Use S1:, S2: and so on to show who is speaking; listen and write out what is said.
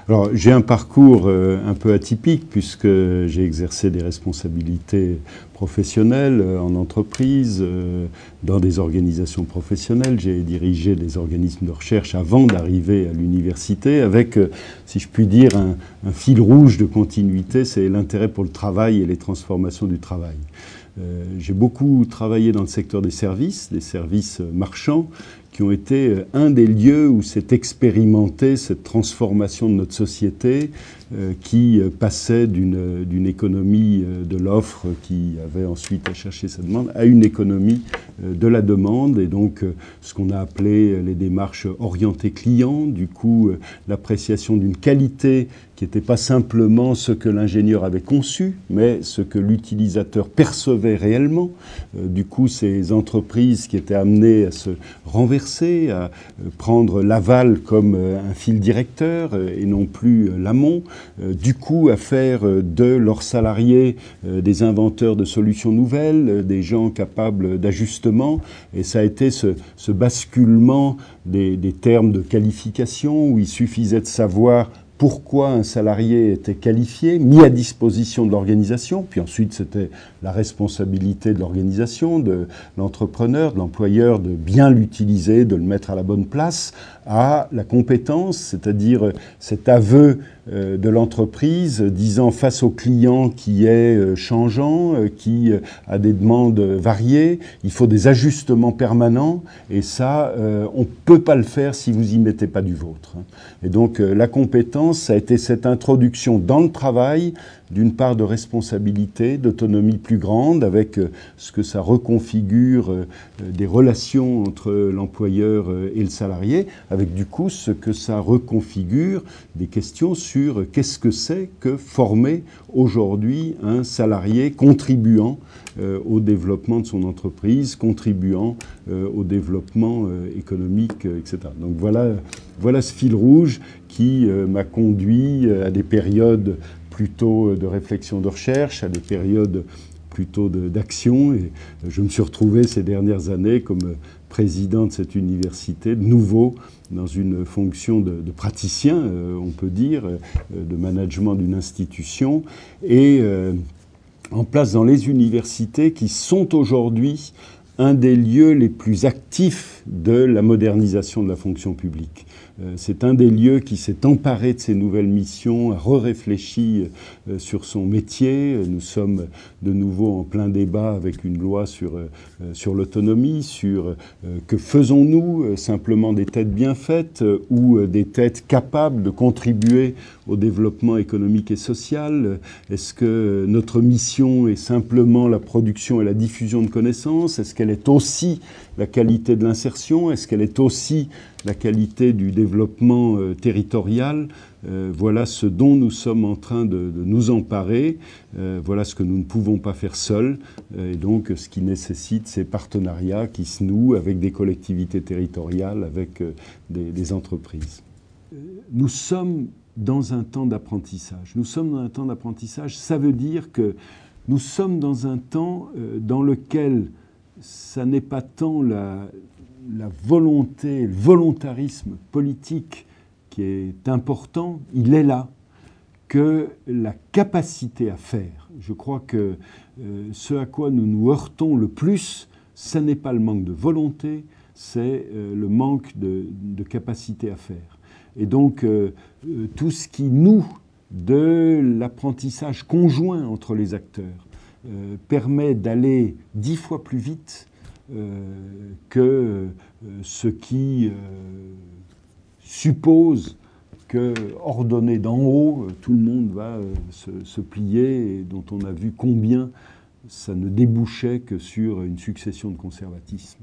S1: Alors, j'ai un parcours un peu atypique puisque j'ai exercé des responsabilités professionnelles en entreprise, dans des organisations professionnelles. J'ai dirigé des organismes de recherche avant d'arriver à l'université avec, si je puis dire, un fil rouge de continuité, c'est l'intérêt pour le travail et les transformations du travail. J'ai beaucoup travaillé dans le secteur des services marchands, qui ont été un des lieux où s'est expérimentée cette transformation de notre société qui passait d'une économie de l'offre qui avait ensuite à chercher sa demande à une économie de la demande et donc ce qu'on a appelé les démarches orientées clients, du coup l'appréciation d'une qualité qui n'était pas simplement ce que l'ingénieur avait conçu, mais ce que l'utilisateur percevait réellement. Du coup, ces entreprises qui étaient amenées à se renverser, à prendre l'aval comme un fil directeur et non plus l'amont, du coup à faire de leurs salariés des inventeurs de solutions nouvelles, des gens capables d'ajustement. Et ça a été ce basculement des termes de qualification où il suffisait de savoir pourquoi un salarié était qualifié, mis à disposition de l'organisation, puis ensuite c'était la responsabilité de l'organisation, de l'entrepreneur, de l'employeur, de bien l'utiliser, de le mettre à la bonne place, à la compétence, c'est-à-dire cet aveu de l'entreprise disant face au client qui est changeant, qui a des demandes variées, il faut des ajustements permanents et ça, on ne peut pas le faire si vous n'y mettez pas du vôtre. Et donc la compétence, ça a été cette introduction dans le travail d'une part de responsabilité, d'autonomie plus grande, avec ce que ça reconfigure des relations entre l'employeur et le salarié, avec du coup ce que ça reconfigure des questions sur qu'est-ce que c'est que former aujourd'hui un salarié contribuant au développement de son entreprise, contribuant au développement économique, etc. Donc voilà ce fil rouge qui m'a conduit à des périodes plutôt de réflexion, de recherche, à des périodes plutôt d'action. Et je me suis retrouvé ces dernières années comme président de cette université, de nouveau dans une fonction de praticien, on peut dire, de management d'une institution, et en place dans les universités qui sont aujourd'hui un des lieux les plus actifs de la modernisation de la fonction publique. C'est un des lieux qui s'est emparé de ces nouvelles missions, a réfléchi sur son métier. Nous sommes de nouveau en plein débat avec une loi sur l'autonomie, sur que faisons-nous, simplement des têtes bien faites ou des têtes capables de contribuer au développement économique et social. Est-ce que notre mission est simplement la production et la diffusion de connaissances? Est-ce qu'elle est aussi la qualité de l'insertion? Est-ce qu'elle est aussi la qualité du développement territorial? Voilà ce dont nous sommes en train de nous emparer. Voilà ce que nous ne pouvons pas faire seuls. Et donc, ce qui nécessite ces partenariats qui se nouent avec des collectivités territoriales, avec des entreprises. Nous sommes dans un temps d'apprentissage. Nous sommes dans un temps d'apprentissage. Ça veut dire que nous sommes dans un temps dans lequel ça n'est pas tant la volonté, le volontarisme politique qui est important, il est là, que la capacité à faire. Je crois que ce à quoi nous nous heurtons le plus, ce n'est pas le manque de volonté, c'est le manque de capacité à faire. Et donc, tout ce qui noue de l'apprentissage conjoint entre les acteurs permet d'aller 10 fois plus vite que ce qui suppose que, ordonné d'en haut, tout le monde va se plier et dont on a vu combien ça ne débouchait que sur une succession de conservatisme.